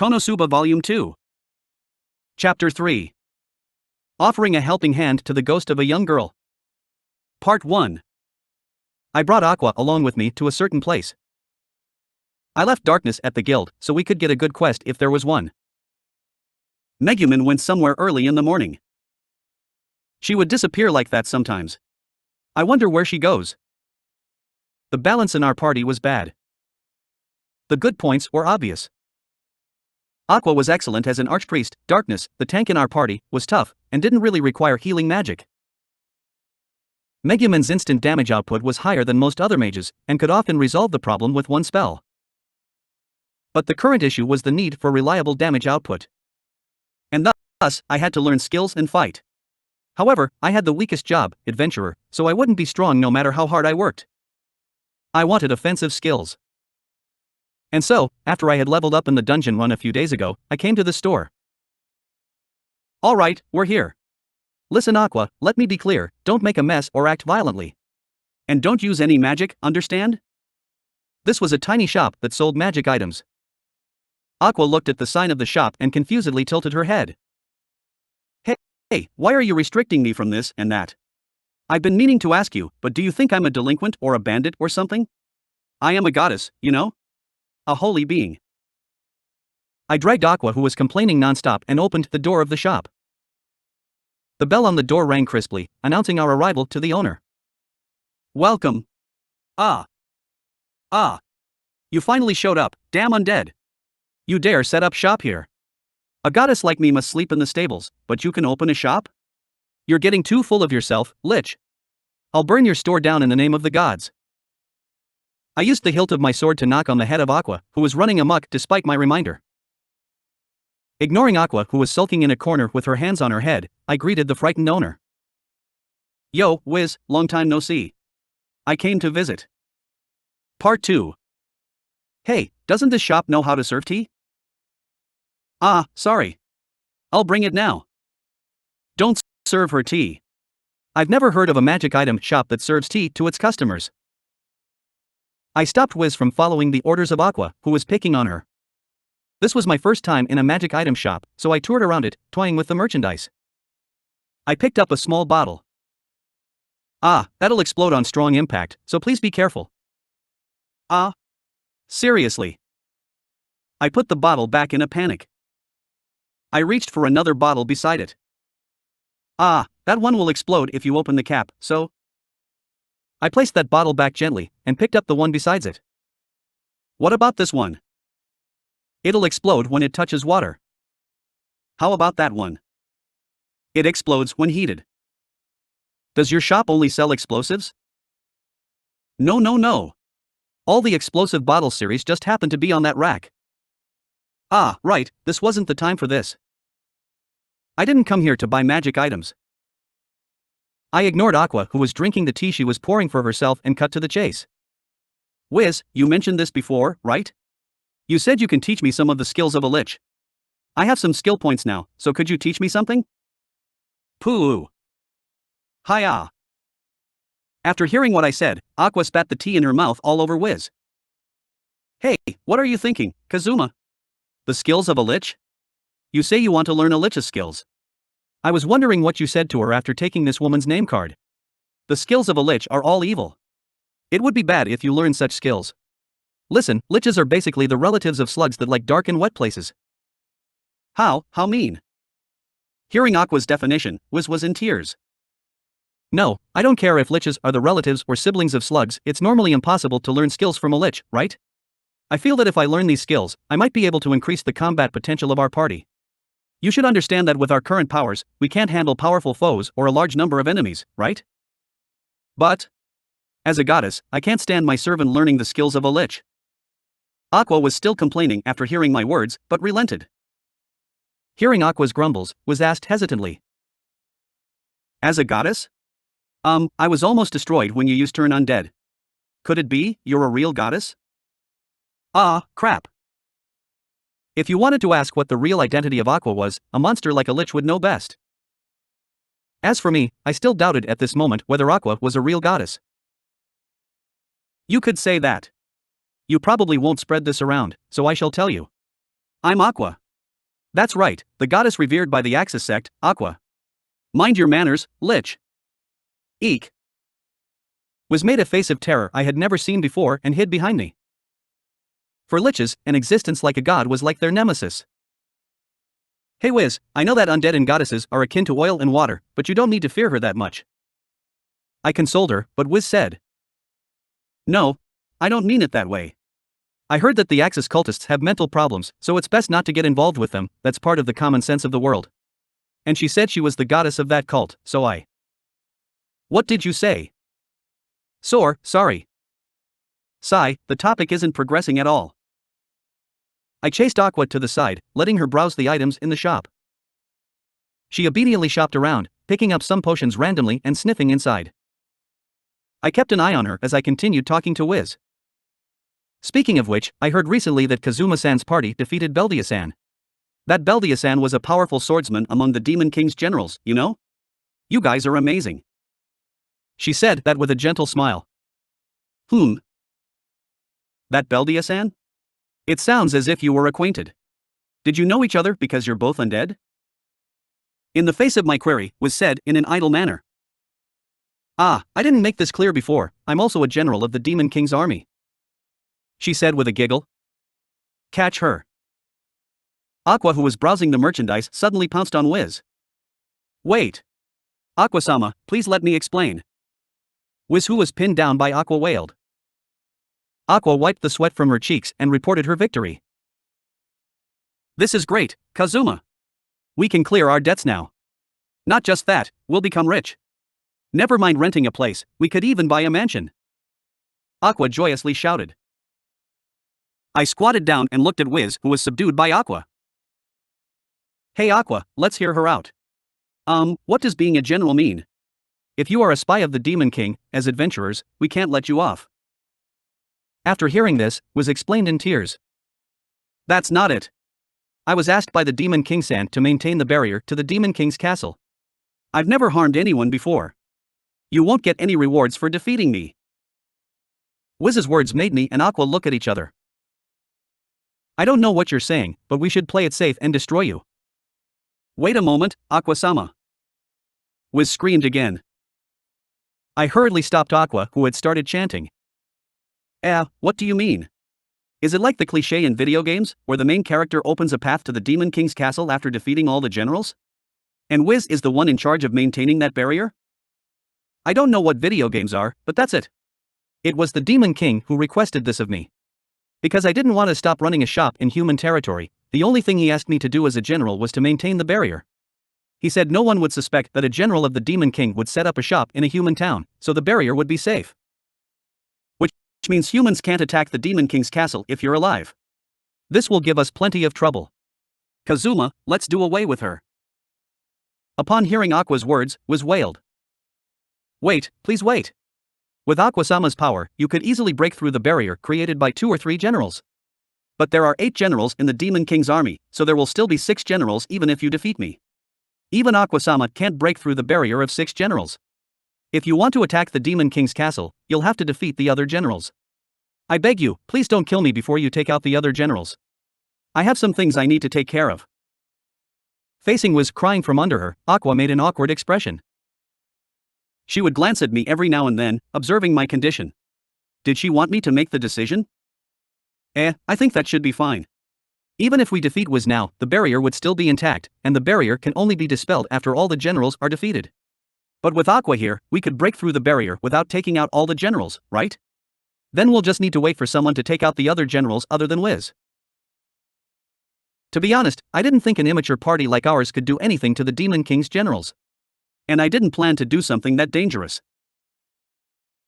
Konosuba Volume 2. Chapter 3. Offering a helping hand to the ghost of a young girl. Part 1. I brought Aqua along with me to a certain place. I left Darkness at the guild so we could get a good quest if there was one. Megumin went somewhere early in the morning. She would disappear like that sometimes. I wonder where she goes. The balance in our party was bad. The good points were obvious. Aqua was excellent as an archpriest. Darkness, the tank in our party, was tough, and didn't really require healing magic. Megumin's instant damage output was higher than most other mages, and could often resolve the problem with one spell. But the current issue was the need for reliable damage output. And thus, I had to learn skills and fight. However, I had the weakest job, adventurer, so I wouldn't be strong no matter how hard I worked. I wanted offensive skills. And so, after I had leveled up in the dungeon run a few days ago, I came to the store. Alright, we're here. Listen Aqua, let me be clear, don't make a mess or act violently. And don't use any magic, understand? This was a tiny shop that sold magic items. Aqua looked at the sign of the shop and confusedly tilted her head. Hey, why are you restricting me from this and that? I've been meaning to ask you, but do you think I'm a delinquent or a bandit or something? I am a goddess, you know? A holy being. I dragged Aqua, who was complaining non-stop, and opened the door of the shop. The bell on the door rang crisply, announcing our arrival to the owner. Welcome. Ah. You finally showed up, damn undead. You dare set up shop here? A goddess like me must sleep in the stables, but you can open a shop? You're getting too full of yourself, Lich. I'll burn your store down in the name of the gods. I used the hilt of my sword to knock on the head of Aqua, who was running amok despite my reminder. Ignoring Aqua, who was sulking in a corner with her hands on her head, I greeted the frightened owner. Yo, Wiz, long time no see. I came to visit. Part 2. Hey, doesn't this shop know how to serve tea? Ah, sorry. I'll bring it now. Don't serve her tea. I've never heard of a magic item shop that serves tea to its customers. I stopped Wiz from following the orders of Aqua, who was picking on her. This was my first time in a magic item shop, so I toured around it, toying with the merchandise. I picked up a small bottle. Ah, that'll explode on strong impact, so please be careful. Ah? Seriously? I put the bottle back in a panic. I reached for another bottle beside it. Ah, that one will explode if you open the cap, so... I placed that bottle back gently, and picked up the one besides it. What about this one? It'll explode when it touches water. How about that one? It explodes when heated. Does your shop only sell explosives? No. All the explosive bottle series just happened to be on that rack. Ah, right, this wasn't the time for this. I didn't come here to buy magic items. I ignored Aqua, who was drinking the tea she was pouring for herself, and cut to the chase. Wiz, you mentioned this before, right? You said you can teach me some of the skills of a lich. I have some skill points now, so could you teach me something? Pooh. Hiya. After hearing what I said, Aqua spat the tea in her mouth all over Wiz. Hey, what are you thinking, Kazuma? The skills of a lich? You say you want to learn a lich's skills. I was wondering what you said to her after taking this woman's name card. The skills of a lich are all evil. It would be bad if you learned such skills. Listen, liches are basically the relatives of slugs that like dark and wet places. How mean? Hearing Aqua's definition, Wiz was in tears. No, I don't care if liches are the relatives or siblings of slugs, it's normally impossible to learn skills from a lich, right? I feel that if I learn these skills, I might be able to increase the combat potential of our party. You should understand that with our current powers, we can't handle powerful foes or a large number of enemies, right? But, as a goddess, I can't stand my servant learning the skills of a lich. Aqua was still complaining after hearing my words, but relented. Hearing Aqua's grumbles, was asked hesitantly. As a goddess? I was almost destroyed when you used turn undead. Could it be, you're a real goddess? Ah, crap. If you wanted to ask what the real identity of Aqua was, a monster like a lich would know best. As for me, I still doubted at this moment whether Aqua was a real goddess. You could say that. You probably won't spread this around, so I shall tell you. I'm Aqua. That's right, the goddess revered by the Axis sect, Aqua. Mind your manners, lich. Eek. Wiz made a face of terror I had never seen before and hid behind me. For liches, an existence like a god was like their nemesis. Hey Wiz, I know that undead and goddesses are akin to oil and water, but you don't need to fear her that much. I consoled her, but Wiz said. No, I don't mean it that way. I heard that the Axis cultists have mental problems, so it's best not to get involved with them, that's part of the common sense of the world. And she said she was the goddess of that cult, so I. What did you say? Sorry. Sigh, the topic isn't progressing at all. I chased Aqua to the side, letting her browse the items in the shop. She obediently shopped around, picking up some potions randomly and sniffing inside. I kept an eye on her as I continued talking to Wiz. Speaking of which, I heard recently that Kazuma-san's party defeated Beldia-san. That Beldia-san was a powerful swordsman among the Demon King's generals, you know? You guys are amazing. She said that with a gentle smile. That Beldia-san? It sounds as if you were acquainted. Did you know each other because you're both undead? In the face of my query, was said in an idle manner. I didn't make this clear before, I'm also a general of the Demon King's army. She said with a giggle. Catch her. Aqua, who was browsing the merchandise, suddenly pounced on Wiz. Wait. Aqua-sama, please let me explain. Wiz, who was pinned down by Aqua, wailed. Aqua wiped the sweat from her cheeks and reported her victory. This is great, Kazuma. We can clear our debts now. Not just that, we'll become rich. Never mind renting a place, we could even buy a mansion. Aqua joyously shouted. I squatted down and looked at Wiz, who was subdued by Aqua. Hey Aqua, let's hear her out. What does being a general mean? If you are a spy of the Demon King, as adventurers, we can't let you off. After hearing this, Wiz explained in tears. That's not it. I was asked by the Demon King-san to maintain the barrier to the Demon King's castle. I've never harmed anyone before. You won't get any rewards for defeating me. Wiz's words made me and Aqua look at each other. I don't know what you're saying, but we should play it safe and destroy you. Wait a moment, Aqua-sama. Wiz screamed again. I hurriedly stopped Aqua, who had started chanting. What do you mean? Is it like the cliché in video games, where the main character opens a path to the Demon King's castle after defeating all the generals? And Wiz is the one in charge of maintaining that barrier? I don't know what video games are, but that's it. It was the Demon King who requested this of me. Because I didn't want to stop running a shop in human territory, the only thing he asked me to do as a general was to maintain the barrier. He said no one would suspect that a general of the Demon King would set up a shop in a human town, so the barrier would be safe. Which means humans can't attack the Demon King's castle if you're alive. This will give us plenty of trouble. Kazuma, let's do away with her. Upon hearing Aqua's words, Wiz wailed. Wait, please wait. With Aqua-sama's power, you could easily break through the barrier created by 2 or 3 generals. But there are 8 generals in the Demon King's army, so there will still be 6 generals even if you defeat me. Even Aqua-sama can't break through the barrier of 6 generals. If you want to attack the Demon King's castle, you'll have to defeat the other generals. I beg you, please don't kill me before you take out the other generals. I have some things I need to take care of. Facing Wiz crying from under her, Aqua made an awkward expression. She would glance at me every now and then, observing my condition. Did she want me to make the decision? I think that should be fine. Even if we defeat Wiz now, the barrier would still be intact, and the barrier can only be dispelled after all the generals are defeated. But with Aqua here, we could break through the barrier without taking out all the generals, right? Then we'll just need to wait for someone to take out the other generals other than Wiz. To be honest, I didn't think an immature party like ours could do anything to the Demon King's generals. And I didn't plan to do something that dangerous.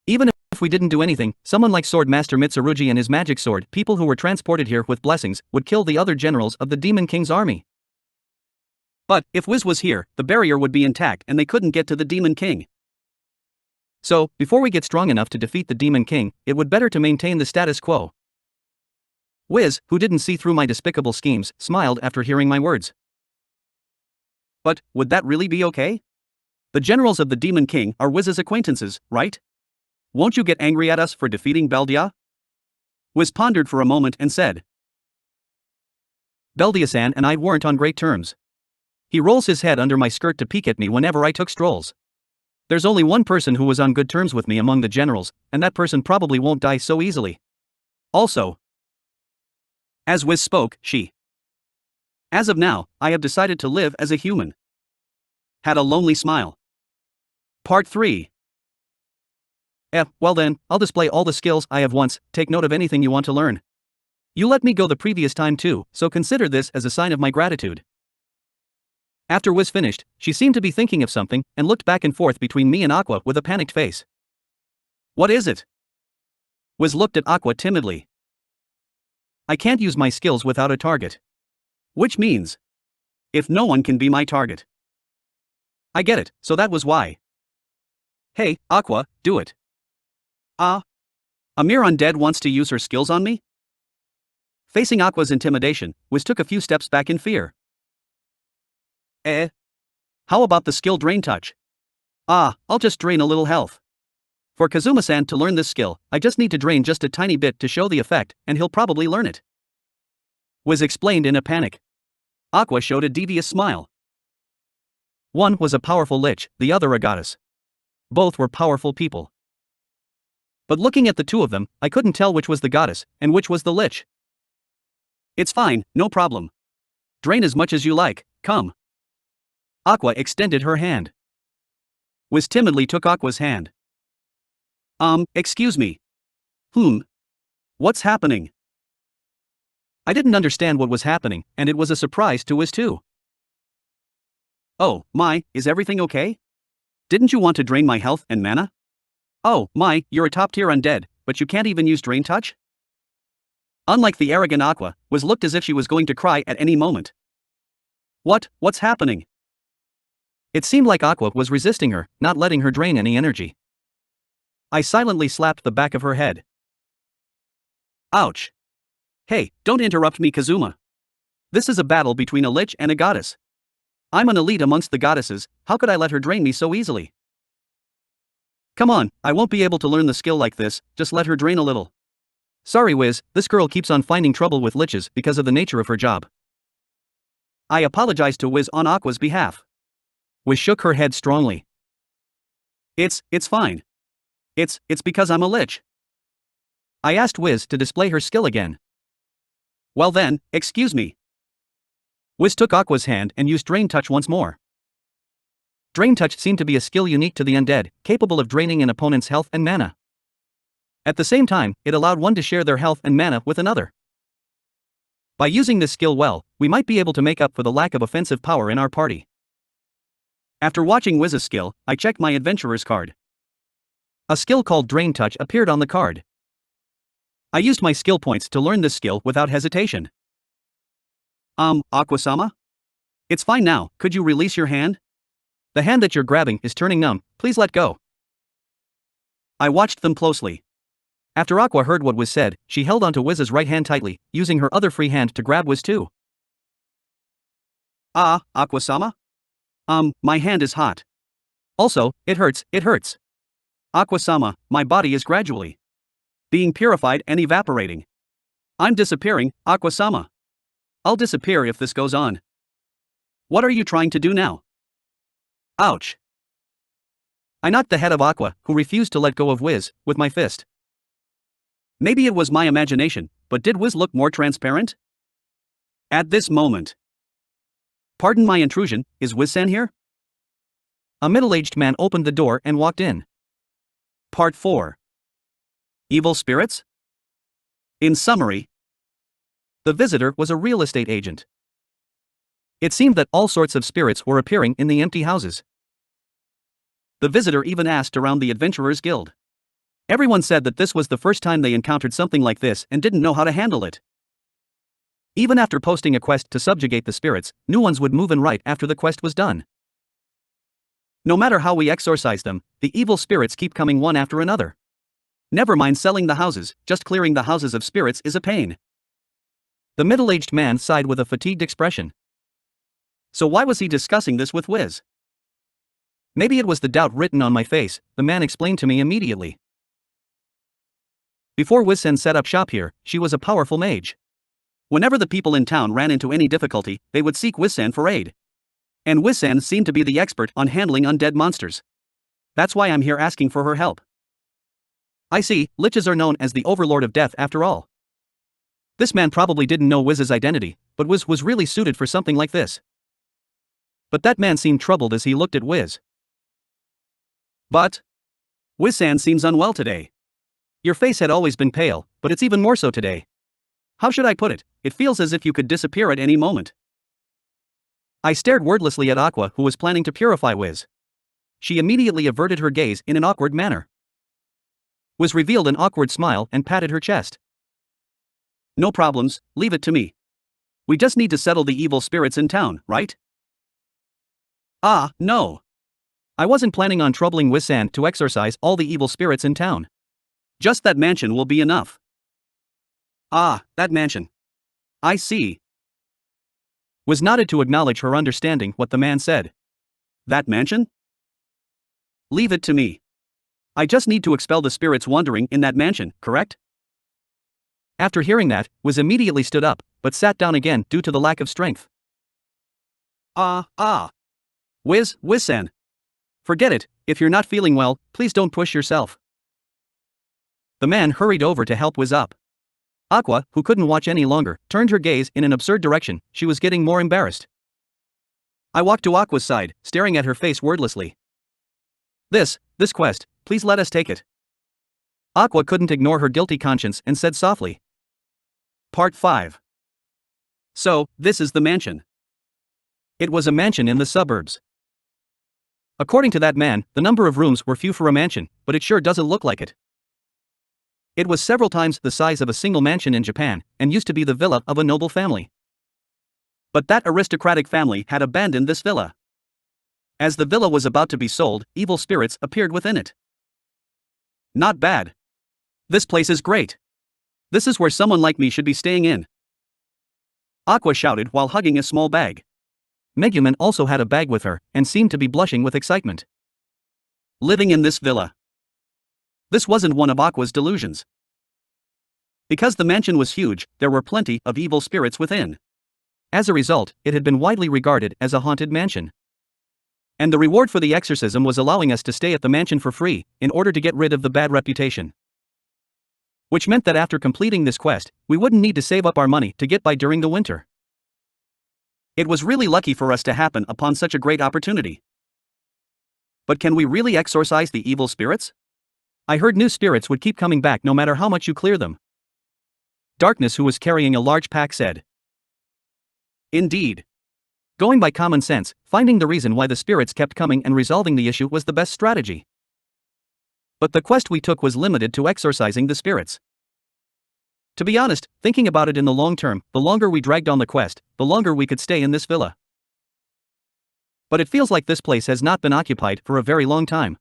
Even if we didn't do anything, someone like Sword Master Mitsurugi and his magic sword, people who were transported here with blessings, would kill the other generals of the Demon King's army. But, if Wiz was here, the barrier would be intact and they couldn't get to the Demon King. So, before we get strong enough to defeat the Demon King, it would better to maintain the status quo. Wiz, who didn't see through my despicable schemes, smiled after hearing my words. But, would that really be okay? The generals of the Demon King are Wiz's acquaintances, right? Won't you get angry at us for defeating Beldia? Wiz pondered for a moment and said. Beldia-san and I weren't on great terms. He rolls his head under my skirt to peek at me whenever I took strolls. There's only one person who was on good terms with me among the generals, and that person probably won't die so easily. Also, as Wiz spoke, as of now, I have decided to live as a human. Had a lonely smile. Part 3. Well then, I'll display all the skills I have once, take note of anything you want to learn. You let me go the previous time too, so consider this as a sign of my gratitude. After Wiz finished, she seemed to be thinking of something, and looked back and forth between me and Aqua with a panicked face. What is it? Wiz looked at Aqua timidly. I can't use my skills without a target. Which means, if no one can be my target. I get it, so that was why. Hey, Aqua, do it. A mere undead wants to use her skills on me? Facing Aqua's intimidation, Wiz took a few steps back in fear. How about the skill Drain Touch? I'll just drain a little health. For Kazuma-san to learn this skill, I just need to drain just a tiny bit to show the effect, and he'll probably learn it. Wiz explained in a panic. Aqua showed a devious smile. One was a powerful lich, the other a goddess. Both were powerful people. But looking at the two of them, I couldn't tell which was the goddess, and which was the lich. It's fine, no problem. Drain as much as you like, come. Aqua extended her hand. Wiz timidly took Aqua's hand. Excuse me. What's happening? I didn't understand what was happening, and it was a surprise to Wiz too. Oh, my, is everything okay? Didn't you want to drain my health and mana? Oh, my, you're a top-tier undead, but you can't even use Drain Touch? Unlike the arrogant Aqua, Wiz looked as if she was going to cry at any moment. What's happening? It seemed like Aqua was resisting her, not letting her drain any energy. I silently slapped the back of her head. Ouch. Hey, don't interrupt me, Kazuma. This is a battle between a lich and a goddess. I'm an elite amongst the goddesses, how could I let her drain me so easily? Come on, I won't be able to learn the skill like this, just let her drain a little. Sorry Wiz, this girl keeps on finding trouble with liches because of the nature of her job. I apologized to Wiz on Aqua's behalf. Wiz shook her head strongly. It's fine. It's because I'm a lich. I asked Wiz to display her skill again. Well then, excuse me. Wiz took Aqua's hand and used Drain Touch once more. Drain Touch seemed to be a skill unique to the undead, capable of draining an opponent's health and mana. At the same time, it allowed one to share their health and mana with another. By using this skill well, we might be able to make up for the lack of offensive power in our party. After watching Wiz's skill, I checked my adventurer's card. A skill called Drain Touch appeared on the card. I used my skill points to learn this skill without hesitation. Aqua-sama? It's fine now, could you release your hand? The hand that you're grabbing is turning numb, please let go. I watched them closely. After Aqua heard what was said, she held onto Wiz's right hand tightly, using her other free hand to grab Wiz too. Aqua-sama? My hand is hot. Also, it hurts. Aqua-sama, my body is gradually being purified and evaporating. I'm disappearing, Aqua-sama. I'll disappear if this goes on. What are you trying to do now? Ouch. I knocked the head of Aqua, who refused to let go of Wiz, with my fist. Maybe it was my imagination, but did Wiz look more transparent? At this moment. Pardon my intrusion, is Wiz-san here? A middle-aged man opened the door and walked in. Part 4. Evil spirits? In summary, the visitor was a real estate agent. It seemed that all sorts of spirits were appearing in the empty houses. The visitor even asked around the Adventurers Guild. Everyone said that this was the first time they encountered something like this and didn't know how to handle it. Even after posting a quest to subjugate the spirits, new ones would move in right after the quest was done. No matter how we exorcise them, the evil spirits keep coming one after another. Never mind selling the houses, just clearing the houses of spirits is a pain. The middle-aged man sighed with a fatigued expression. So why was he discussing this with Wiz? Maybe it was the doubt written on my face, the man explained to me immediately. Before Wiz-san set up shop here, she was a powerful mage. Whenever the people in town ran into any difficulty, they would seek Wiz-san for aid. And Wiz-san seemed to be the expert on handling undead monsters. That's why I'm here asking for her help. I see, liches are known as the overlord of death after all. This man probably didn't know Wiz's identity, but Wiz was really suited for something like this. But that man seemed troubled as he looked at Wiz. But Wiz-san seems unwell today. Your face had always been pale, but it's even more so today. How should I put it? It feels as if you could disappear at any moment. I stared wordlessly at Aqua, who was planning to purify Wiz. She immediately averted her gaze in an awkward manner. Wiz revealed an awkward smile and patted her chest. No problems, leave it to me. We just need to settle the evil spirits in town, right? Ah, no. I wasn't planning on troubling Wiz-san to exorcise all the evil spirits in town. Just that mansion will be enough. Ah, that mansion. I see. Wiz nodded to acknowledge her understanding what the man said. That mansion? Leave it to me. I just need to expel the spirits wandering in that mansion, correct? After hearing that, Wiz immediately stood up, but sat down again due to the lack of strength. Wiz-san. Forget it, if you're not feeling well, please don't push yourself. The man hurried over to help Wiz up. Aqua, who couldn't watch any longer, turned her gaze in an absurd direction. She was getting more embarrassed. I walked to Aqua's side, staring at her face wordlessly. This quest, please let us take it. Aqua couldn't ignore her guilty conscience and said softly. Part 5. So, this is the mansion. It was a mansion in the suburbs. According to that man, the number of rooms were few for a mansion, but it sure doesn't look like it. It was several times the size of a single mansion in Japan, and used to be the villa of a noble family. But that aristocratic family had abandoned this villa. As the villa was about to be sold, evil spirits appeared within it. Not bad. This place is great. This is where someone like me should be staying in. Aqua shouted while hugging a small bag. Megumin also had a bag with her, and seemed to be blushing with excitement. Living in this villa. This wasn't one of Aqua's delusions. Because the mansion was huge, there were plenty of evil spirits within. As a result, it had been widely regarded as a haunted mansion. And the reward for the exorcism was allowing us to stay at the mansion for free, in order to get rid of the bad reputation. Which meant that after completing this quest, we wouldn't need to save up our money to get by during the winter. It was really lucky for us to happen upon such a great opportunity. But can we really exorcise the evil spirits? I heard new spirits would keep coming back no matter how much you clear them. Darkness, who was carrying a large pack, said. Indeed. Going by common sense, finding the reason why the spirits kept coming and resolving the issue was the best strategy. But the quest we took was limited to exorcising the spirits. To be honest, thinking about it in the long term, the longer we dragged on the quest, the longer we could stay in this villa. But it feels like this place has not been occupied for a very long time.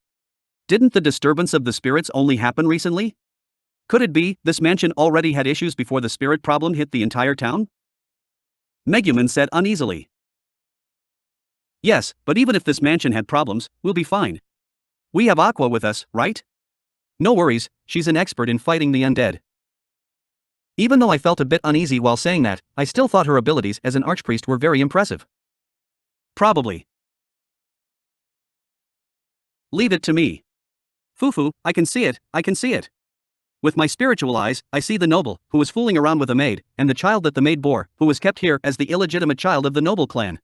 Didn't the disturbance of the spirits only happen recently? Could it be this mansion already had issues before the spirit problem hit the entire town? Megumin said uneasily. Yes, but even if this mansion had problems, we'll be fine. We have Aqua with us, right? No worries, she's an expert in fighting the undead. Even though I felt a bit uneasy while saying that, I still thought her abilities as an archpriest were very impressive. Probably. Leave it to me. Fufu, I can see it. With my spiritual eyes, I see the noble, who was fooling around with a maid, and the child that the maid bore, who was kept here as the illegitimate child of the noble clan.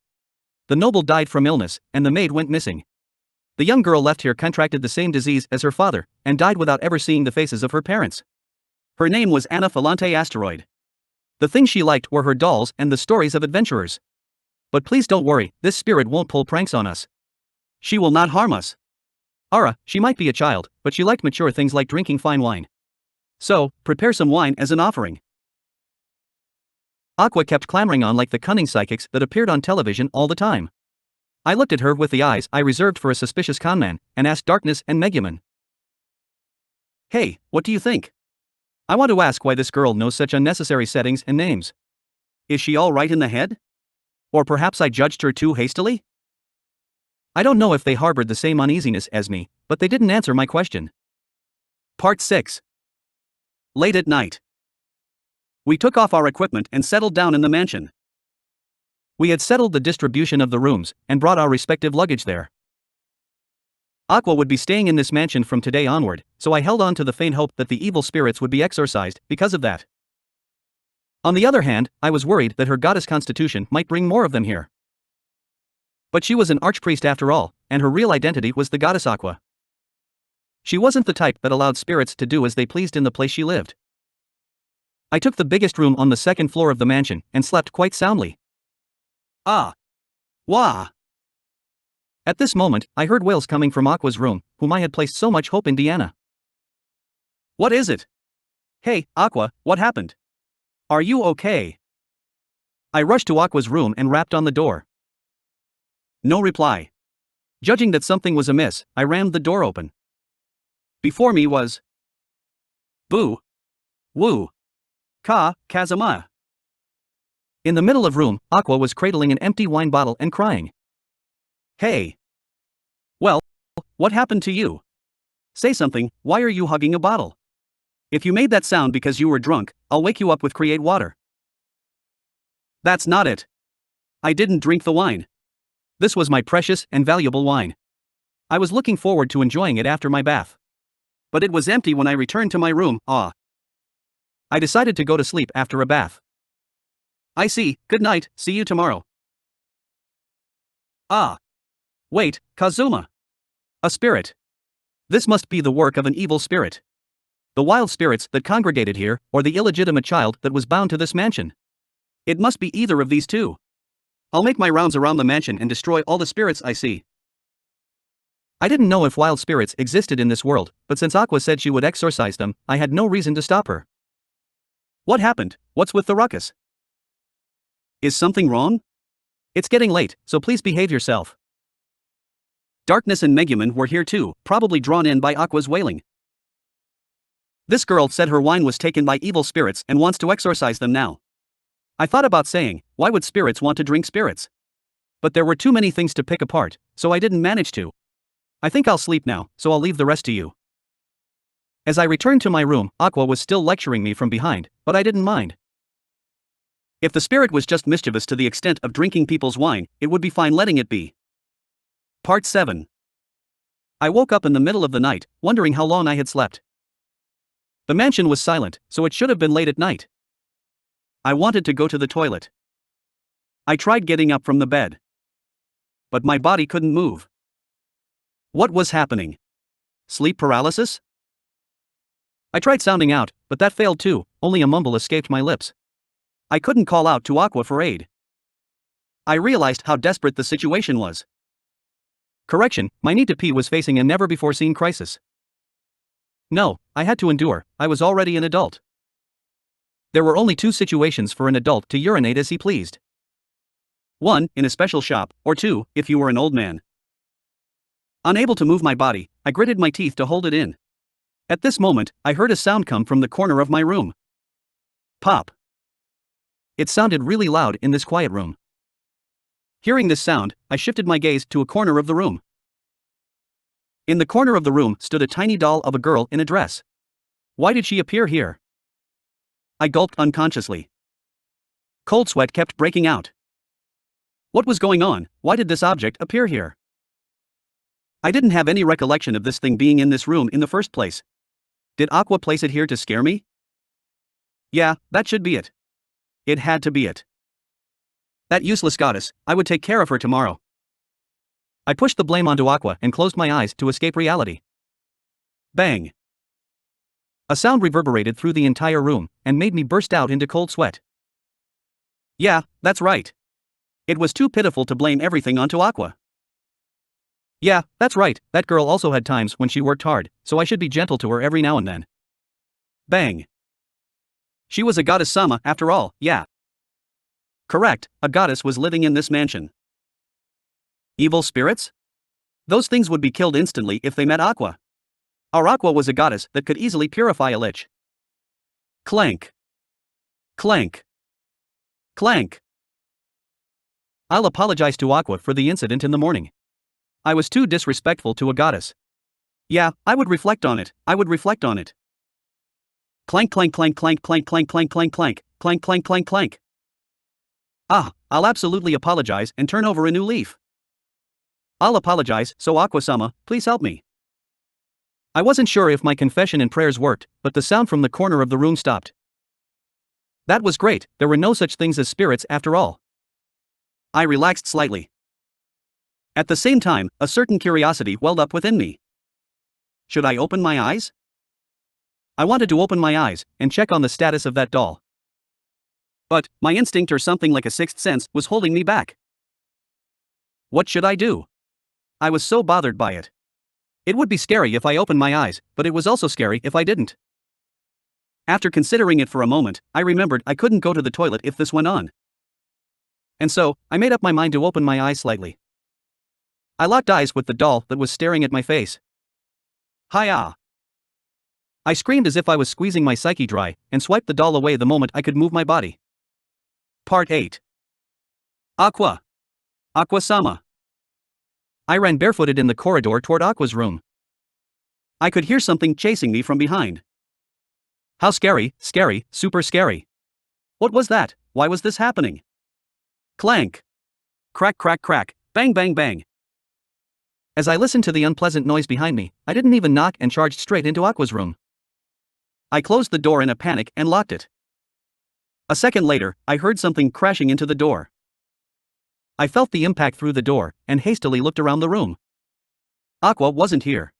The noble died from illness, and the maid went missing. The young girl left here contracted the same disease as her father, and died without ever seeing the faces of her parents. Her name was Anna Falante Asteroid. The things she liked were her dolls and the stories of adventurers. But please don't worry, this spirit won't pull pranks on us. She will not harm us. She might be a child, but she liked mature things like drinking fine wine. So, prepare some wine as an offering. Aqua kept clamoring on like the cunning psychics that appeared on television all the time. I looked at her with the eyes I reserved for a suspicious conman, and asked Darkness and Megumin. Hey, what do you think? I want to ask why this girl knows such unnecessary settings and names. Is she all right in the head? Or perhaps I judged her too hastily? I don't know if they harbored the same uneasiness as me, but they didn't answer my question. Part 6. Late at night. We took off our equipment and settled down in the mansion. We had settled the distribution of the rooms and brought our respective luggage there. Aqua would be staying in this mansion from today onward, so I held on to the faint hope that the evil spirits would be exorcised because of that. On the other hand, I was worried that her goddess constitution might bring more of them here. But she was an archpriest after all, and her real identity was the goddess Aqua. She wasn't the type that allowed spirits to do as they pleased in the place she lived. I took the biggest room on the second floor of the mansion and slept quite soundly. Ah! Wah! At this moment, I heard wails coming from Aqua's room, whom I had placed so much hope in Deanna. What is it? Hey, Aqua, what happened? Are you okay? I rushed to Aqua's room and rapped on the door. No reply. Judging that something was amiss, I rammed the door open. Before me was Boo! Woo! Kazuma. In the middle of room, Aqua was cradling an empty wine bottle and crying. Hey! Well, what happened to you? Say something, why are you hugging a bottle? If you made that sound because you were drunk, I'll wake you up with Create water. That's not it. I didn't drink the wine. This was my precious and valuable wine. I was looking forward to enjoying it after my bath. But it was empty when I returned to my room. I decided to go to sleep after a bath. I see, good night, see you tomorrow. Wait, Kazuma. A spirit. This must be the work of an evil spirit. The wild spirits that congregated here, or the illegitimate child that was bound to this mansion. It must be either of these two. I'll make my rounds around the mansion and destroy all the spirits I see. I didn't know if wild spirits existed in this world, but since Aqua said she would exorcise them, I had no reason to stop her. What happened? What's with the ruckus? Is something wrong? It's getting late, so please behave yourself. Darkness and Megumin were here too, probably drawn in by Aqua's wailing. This girl said her wine was taken by evil spirits and wants to exorcise them now. I thought about saying, why would spirits want to drink spirits? But there were too many things to pick apart, so I didn't manage to. I think I'll sleep now, so I'll leave the rest to you. As I returned to my room, Aqua was still lecturing me from behind, but I didn't mind. If the spirit was just mischievous to the extent of drinking people's wine, it would be fine letting it be. Part 7. I woke up in the middle of the night, wondering how long I had slept. The mansion was silent, so it should have been late at night. I wanted to go to the toilet. I tried getting up from the bed. But my body couldn't move. What was happening? Sleep paralysis? I tried sounding out, but that failed too, only a mumble escaped my lips. I couldn't call out to Aqua for aid. I realized how desperate the situation was. Correction, my need to pee was facing a never-before-seen crisis. No, I had to endure, I was already an adult. There were only two situations for an adult to urinate as he pleased. 1, in a special shop, or 2, if you were an old man. Unable to move my body, I gritted my teeth to hold it in. At this moment, I heard a sound come from the corner of my room. Pop. It sounded really loud in this quiet room. Hearing this sound, I shifted my gaze to a corner of the room. In the corner of the room stood a tiny doll of a girl in a dress. Why did she appear here? I gulped unconsciously. Cold sweat kept breaking out. What was going on? Why did this object appear here? I didn't have any recollection of this thing being in this room in the first place. Did Aqua place it here to scare me? Yeah, that should be it. It had to be it. That useless goddess, I would take care of her tomorrow. I pushed the blame onto Aqua and closed my eyes to escape reality. Bang! A sound reverberated through the entire room and made me burst out into cold sweat. Yeah, that's right. It was too pitiful to blame everything onto Aqua. Yeah, that's right, that girl also had times when she worked hard, so I should be gentle to her every now and then. Bang! She was a goddess Sama after all, yeah. Correct, a goddess was living in this mansion. Evil spirits? Those things would be killed instantly if they met Aqua. Our Aqua was a goddess that could easily purify a lich. Clank. Clank. Clank. I'll apologize to Aqua for the incident in the morning. I was too disrespectful to a goddess. Yeah, I would reflect on it, Clank clank clank clank clank clank clank clank clank clank clank clank clank. Ah, I'll absolutely apologize and turn over a new leaf. I'll apologize, so Aqua-sama, please help me. I wasn't sure if my confession and prayers worked, but the sound from the corner of the room stopped. That was great, there were no such things as spirits after all. I relaxed slightly. At the same time, a certain curiosity welled up within me. Should I open my eyes? I wanted to open my eyes and check on the status of that doll. But my instinct, or something like a sixth sense, was holding me back. What should I do? I was so bothered by it. It would be scary if I opened my eyes, but it was also scary if I didn't. After considering it for a moment, I remembered I couldn't go to the toilet if this went on. And so, I made up my mind to open my eyes slightly. I locked eyes with the doll that was staring at my face. Hi-ya! I screamed as if I was squeezing my psyche dry, and swiped the doll away the moment I could move my body. Part 8. Aqua-sama. I ran barefooted in the corridor toward Aqua's room. I could hear something chasing me from behind. How scary, super scary. What was that? Why was this happening? Clank. Crack crack crack, bang bang bang. As I listened to the unpleasant noise behind me, I didn't even knock and charged straight into Aqua's room. I closed the door in a panic and locked it. A second later, I heard something crashing into the door. I felt the impact through the door, and hastily looked around the room. Aqua wasn't here.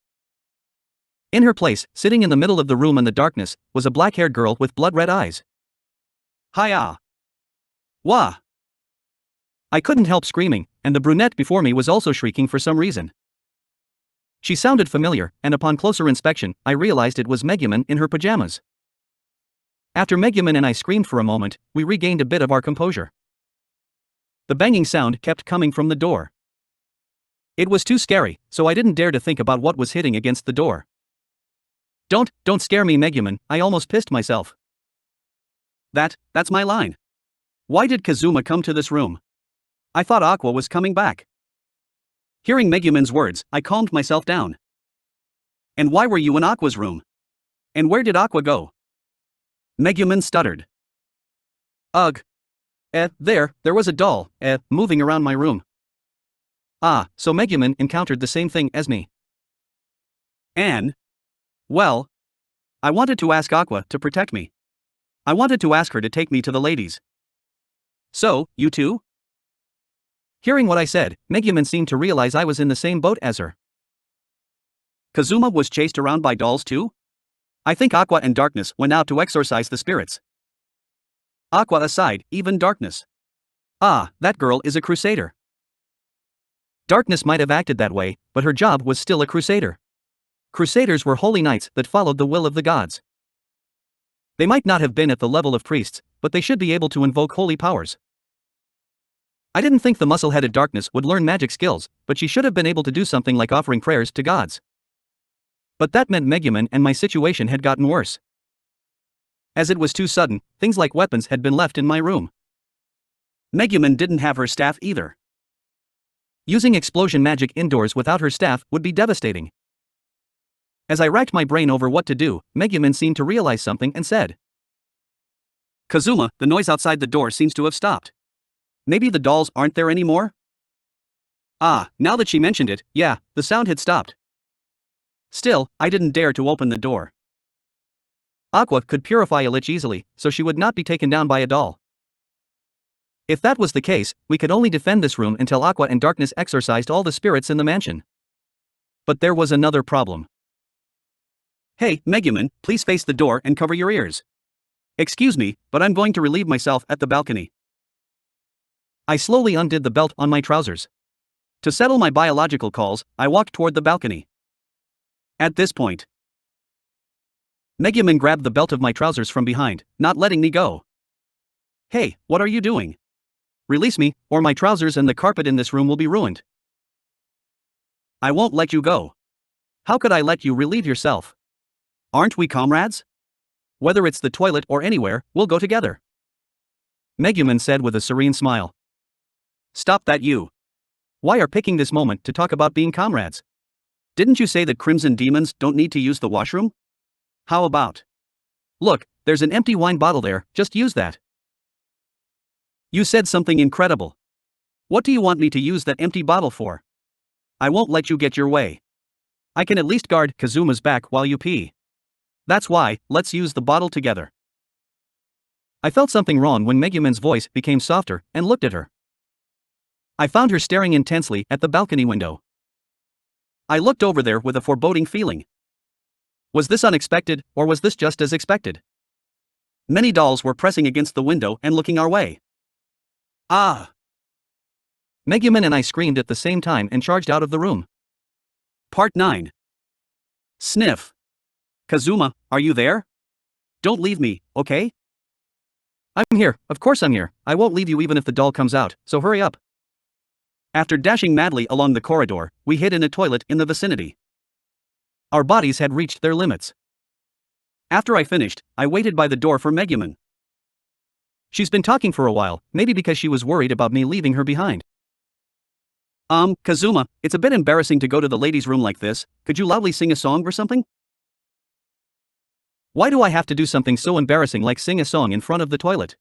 In her place, sitting in the middle of the room in the darkness, was a black-haired girl with blood-red eyes. Hi-ya! Wah! I couldn't help screaming, and the brunette before me was also shrieking for some reason. She sounded familiar, and upon closer inspection, I realized it was Megumin in her pajamas. After Megumin and I screamed for a moment, we regained a bit of our composure. The banging sound kept coming from the door. It was too scary, so I didn't dare to think about what was hitting against the door. Don't scare me, Megumin, I almost pissed myself. That's my line. Why did Kazuma come to this room? I thought Aqua was coming back. Hearing Megumin's words, I calmed myself down. And why were you in Aqua's room? And where did Aqua go? Megumin stuttered. Ugh. There was a doll, moving around my room. Ah, so Megumin encountered the same thing as me. And? Well, I wanted to ask Aqua to protect me. I wanted to ask her to take me to the ladies. So, you too? Hearing what I said, Megumin seemed to realize I was in the same boat as her. Kazuma was chased around by dolls too? I think Aqua and Darkness went out to exorcise the spirits. Aqua aside, even Darkness. Ah, that girl is a crusader. Darkness might have acted that way, but her job was still a crusader. Crusaders were holy knights that followed the will of the gods. They might not have been at the level of priests, but they should be able to invoke holy powers. I didn't think the muscle-headed Darkness would learn magic skills, but she should have been able to do something like offering prayers to gods. But that meant Megumin and my situation had gotten worse. As it was too sudden, things like weapons had been left in my room. Megumin didn't have her staff either. Using explosion magic indoors without her staff would be devastating. As I racked my brain over what to do, Megumin seemed to realize something and said, Kazuma, the noise outside the door seems to have stopped. Maybe the dolls aren't there anymore? Ah, now that she mentioned it, yeah, the sound had stopped. Still, I didn't dare to open the door. Aqua could purify a lich easily, so she would not be taken down by a doll. If that was the case, we could only defend this room until Aqua and Darkness exorcised all the spirits in the mansion. But there was another problem. Hey, Megumin, please face the door and cover your ears. Excuse me, but I'm going to relieve myself at the balcony. I slowly undid the belt on my trousers. To settle my biological calls, I walked toward the balcony. At this point, Megumin grabbed the belt of my trousers from behind, not letting me go. Hey, what are you doing? Release me, or my trousers and the carpet in this room will be ruined. I won't let you go. How could I let you relieve yourself? Aren't we comrades? Whether it's the toilet or anywhere, we'll go together. Megumin said with a serene smile. Stop that, you. Why are picking this moment to talk about being comrades? Didn't you say that crimson demons don't need to use the washroom? How about Look, there's an empty wine bottle there, just use that. You said something incredible. What do you want me to use that empty bottle for? I won't let you get your way. I can at least guard Kazuma's back while you pee. That's why, let's use the bottle together. I felt something wrong when Megumin's voice became softer and looked at her. I found her staring intensely at the balcony window. I looked over there with a foreboding feeling. Was this unexpected, or was this just as expected? Many dolls were pressing against the window and looking our way. Ah! Megumin and I screamed at the same time and charged out of the room. Part 9. Sniff. Kazuma, are you there? Don't leave me, okay? I'm here, of course I'm here. I won't leave you even if the doll comes out, so hurry up. After dashing madly along the corridor, we hid in a toilet in the vicinity. Our bodies had reached their limits. After I finished, I waited by the door for Megumin. She's been talking for a while, maybe because she was worried about me leaving her behind. Kazuma, it's a bit embarrassing to go to the ladies' room like this. Could you loudly sing a song or something? Why do I have to do something so embarrassing like sing a song in front of the toilet?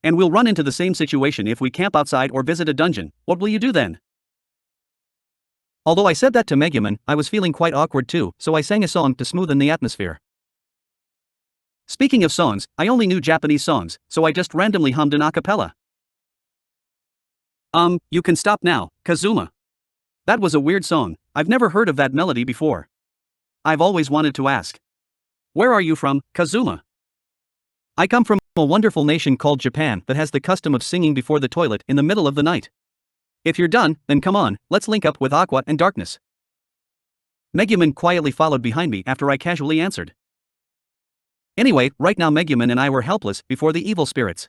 And we'll run into the same situation if we camp outside or visit a dungeon. What will you do then? Although I said that to Megumin, I was feeling quite awkward too, so I sang a song to smoothen the atmosphere. Speaking of songs, I only knew Japanese songs, so I just randomly hummed an a cappella. You can stop now, Kazuma. That was a weird song. I've never heard of that melody before. I've always wanted to ask. Where are you from, Kazuma? I come from a wonderful nation called Japan that has the custom of singing before the toilet in the middle of the night. If you're done, then come on, let's link up with Aqua and Darkness. Megumin quietly followed behind me after I casually answered. Anyway, right now Megumin and I were helpless before the evil spirits.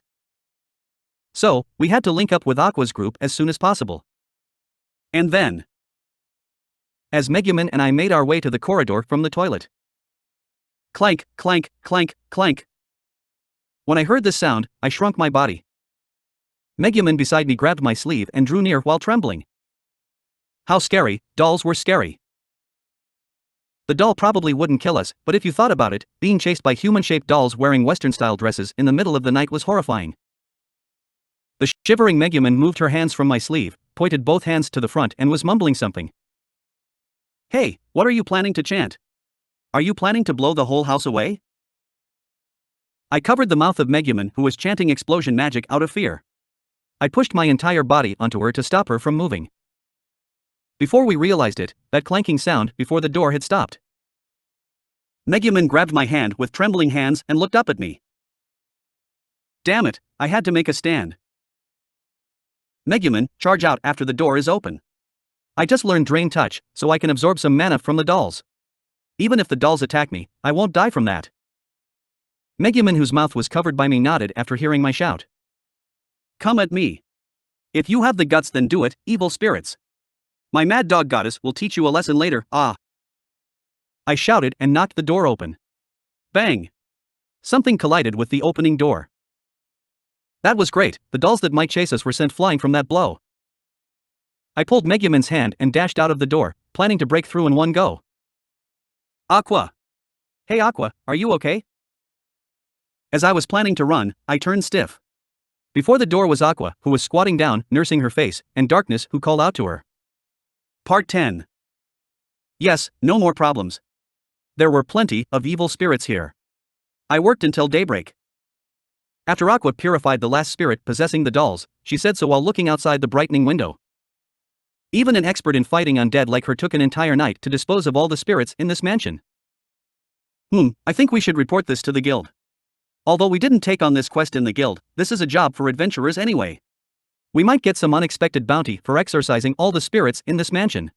So, we had to link up with Aqua's group as soon as possible. And then, as Megumin and I made our way to the corridor from the toilet. Clank, clank, clank, clank. When I heard this sound, I shrunk my body. Megumin beside me grabbed my sleeve and drew near while trembling. How scary, dolls were scary. The doll probably wouldn't kill us, but if you thought about it, being chased by human-shaped dolls wearing Western-style dresses in the middle of the night was horrifying. The shivering Megumin moved her hands from my sleeve, pointed both hands to the front and was mumbling something. Hey, what are you planning to chant? Are you planning to blow the whole house away? I covered the mouth of Megumin who was chanting explosion magic out of fear. I pushed my entire body onto her to stop her from moving. Before we realized it, that clanking sound before the door had stopped. Megumin grabbed my hand with trembling hands and looked up at me. Damn it, I had to make a stand. Megumin, charge out after the door is open. I just learned Drain Touch, so I can absorb some mana from the dolls. Even if the dolls attack me, I won't die from that. Megumin, whose mouth was covered by me, nodded after hearing my shout. Come at me. If you have the guts, then do it, evil spirits. My mad dog goddess will teach you a lesson later, ah. I shouted and knocked the door open. Bang! Something collided with the opening door. That was great, the dolls that might chase us were sent flying from that blow. I pulled Megumin's hand and dashed out of the door, planning to break through in one go. Aqua! Hey Aqua, are you okay? As I was planning to run, I turned stiff. Before the door was Aqua, who was squatting down, nursing her face, and Darkness, who called out to her. Part 10. Yes, no more problems. There were plenty of evil spirits here. I worked until daybreak. After Aqua purified the last spirit possessing the dolls, she said so while looking outside the brightening window. Even an expert in fighting undead like her took an entire night to dispose of all the spirits in this mansion. I think we should report this to the guild. Although we didn't take on this quest in the guild, this is a job for adventurers anyway. We might get some unexpected bounty for exorcising all the spirits in this mansion.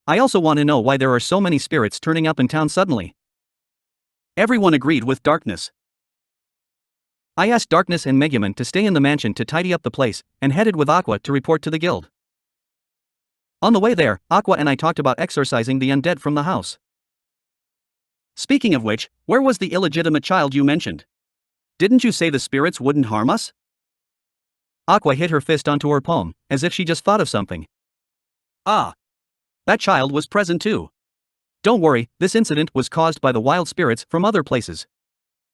I also want to know why there are so many spirits turning up in town suddenly. Everyone agreed with Darkness. I asked Darkness and Megumin to stay in the mansion to tidy up the place, and headed with Aqua to report to the guild. On the way there, Aqua and I talked about exorcising the undead from the house. Speaking of which, where was the illegitimate child you mentioned? Didn't you say the spirits wouldn't harm us? Aqua hit her fist onto her palm, as if she just thought of something. Ah! That child was present too. Don't worry, this incident was caused by the wild spirits from other places.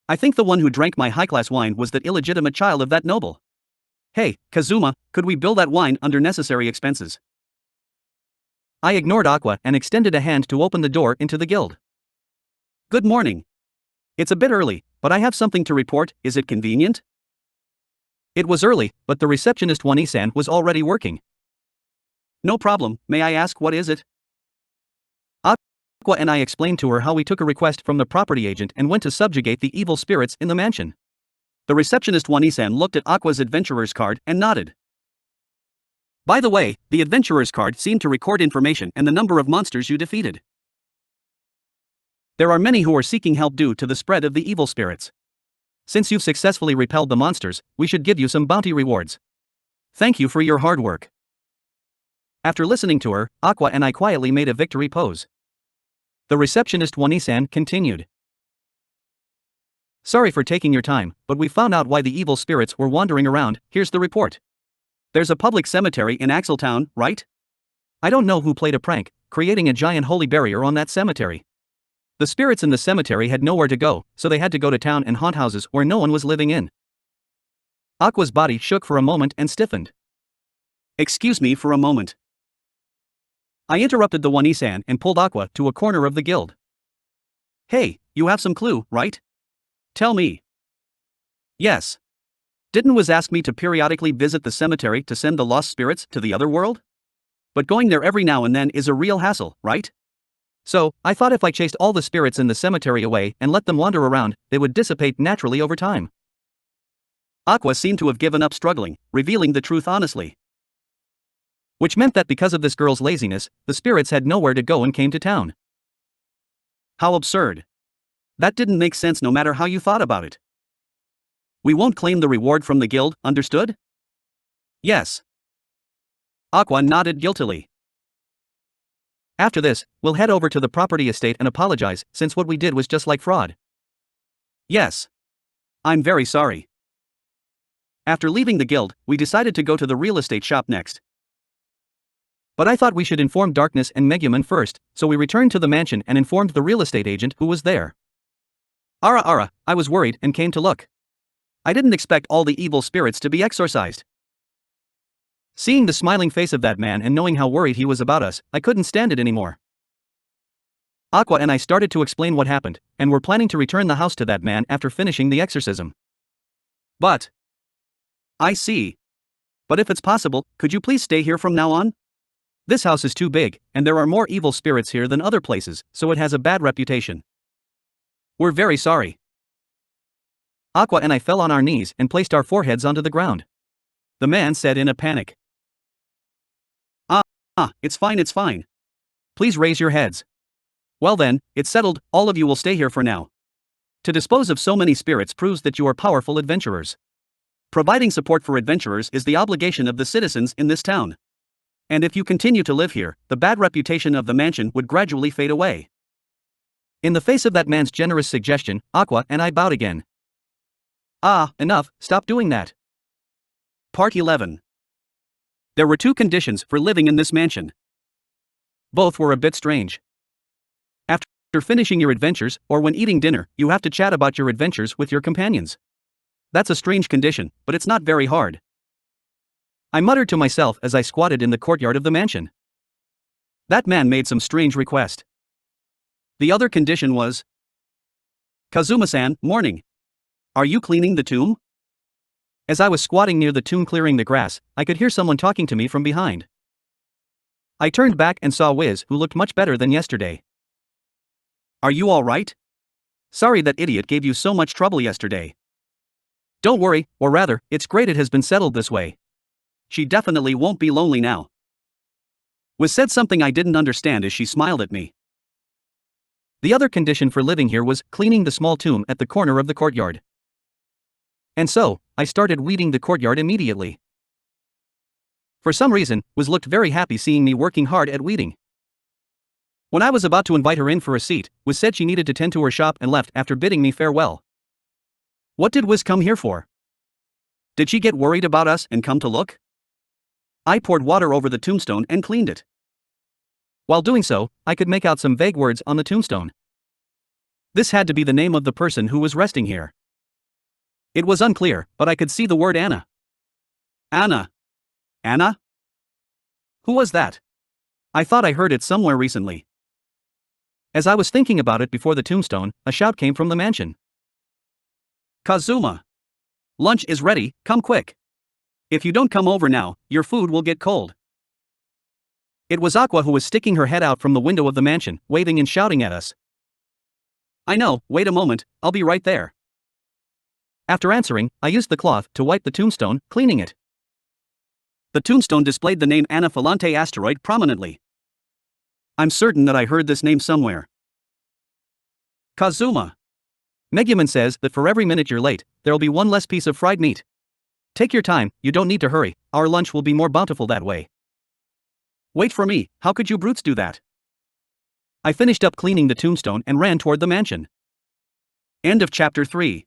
I think the one who drank my high-class wine was that illegitimate child of that noble. Hey, Kazuma, could we bill that wine under necessary expenses? I ignored Aqua and extended a hand to open the door into the guild. Good morning. It's a bit early, but I have something to report. Is it convenient? It was early, but the receptionist Wani-san was already working. No problem, may I ask what is it? Aqua and I explained to her how we took a request from the property agent and went to subjugate the evil spirits in the mansion. The receptionist Wani-san looked at Aqua's adventurer's card and nodded. By the way, the adventurer's card seemed to record information and the number of monsters you defeated. There are many who are seeking help due to the spread of the evil spirits. Since you've successfully repelled the monsters, we should give you some bounty rewards. Thank you for your hard work. After listening to her, Aqua and I quietly made a victory pose. The receptionist Wani-san continued. Sorry for taking your time, but we found out why the evil spirits were wandering around. Here's the report. There's a public cemetery in Axeltown, right? I don't know who played a prank, creating a giant holy barrier on that cemetery. The spirits in the cemetery had nowhere to go, so they had to go to town and haunt houses where no one was living in. Aqua's body shook for a moment and stiffened. Excuse me for a moment. I interrupted the Wani-san and pulled Aqua to a corner of the guild. Hey, you have some clue, right? Tell me. Yes. Didn't Wiz ask me to periodically visit the cemetery to send the lost spirits to the other world? But going there every now and then is a real hassle, right? So, I thought if I chased all the spirits in the cemetery away and let them wander around, they would dissipate naturally over time. Aqua seemed to have given up struggling, revealing the truth honestly. Which meant that because of this girl's laziness, the spirits had nowhere to go and came to town. How absurd. That didn't make sense no matter how you thought about it. We won't claim the reward from the guild, understood? Yes. Aqua nodded guiltily. After this, we'll head over to the property estate and apologize, since what we did was just like fraud. Yes. I'm very sorry. After leaving the guild, we decided to go to the real estate shop next. But I thought we should inform Darkness and Megumin first, so we returned to the mansion and informed the real estate agent who was there. Ara, I was worried and came to look. I didn't expect all the evil spirits to be exorcised. Seeing the smiling face of that man and knowing how worried he was about us, I couldn't stand it anymore. Aqua and I started to explain what happened, and were planning to return the house to that man after finishing the exorcism. But... I see. But if it's possible, could you please stay here from now on? This house is too big, and there are more evil spirits here than other places, so it has a bad reputation. We're very sorry. Aqua and I fell on our knees and placed our foreheads onto the ground. The man said in a panic. It's fine. Please raise your heads. Well then, it's settled, all of you will stay here for now. To dispose of so many spirits proves that you are powerful adventurers. Providing support for adventurers is the obligation of the citizens in this town. And if you continue to live here, the bad reputation of the mansion would gradually fade away. In the face of that man's generous suggestion, Aqua and I bowed again. Enough, stop doing that. Part 11. There were two conditions for living in this mansion. Both were a bit strange. After finishing your adventures, or when eating dinner, you have to chat about your adventures with your companions. That's a strange condition, but it's not very hard. I muttered to myself as I squatted in the courtyard of the mansion. That man made some strange request. The other condition was... Kazuma-san, morning. Are you cleaning the tomb? As I was squatting near the tomb clearing the grass, I could hear someone talking to me from behind. I turned back and saw Wiz, who looked much better than yesterday. Are you all right? Sorry that idiot gave you so much trouble yesterday. Don't worry, or rather, it's great it has been settled this way. She definitely won't be lonely now. Wiz said something I didn't understand as she smiled at me. The other condition for living here was cleaning the small tomb at the corner of the courtyard. And so, I started weeding the courtyard immediately. For some reason, Wiz looked very happy seeing me working hard at weeding. When I was about to invite her in for a seat, Wiz said she needed to tend to her shop and left after bidding me farewell. What did Wiz come here for? Did she get worried about us and come to look? I poured water over the tombstone and cleaned it. While doing so, I could make out some vague words on the tombstone. This had to be the name of the person who was resting here. It was unclear, but I could see the word Anna. Anna. Anna? Who was that? I thought I heard it somewhere recently. As I was thinking about it before the tombstone, a shout came from the mansion. Kazuma! Lunch is ready, come quick. If you don't come over now, your food will get cold. It was Aqua who was sticking her head out from the window of the mansion, waving and shouting at us. I know, wait a moment, I'll be right there. After answering, I used the cloth to wipe the tombstone, cleaning it. The tombstone displayed the name Anna Falante Asteroid prominently. I'm certain that I heard this name somewhere. Kazuma. Megumin says that for every minute you're late, there'll be one less piece of fried meat. Take your time, you don't need to hurry, our lunch will be more bountiful that way. Wait for me, how could you brutes do that? I finished up cleaning the tombstone and ran toward the mansion. End of chapter 3.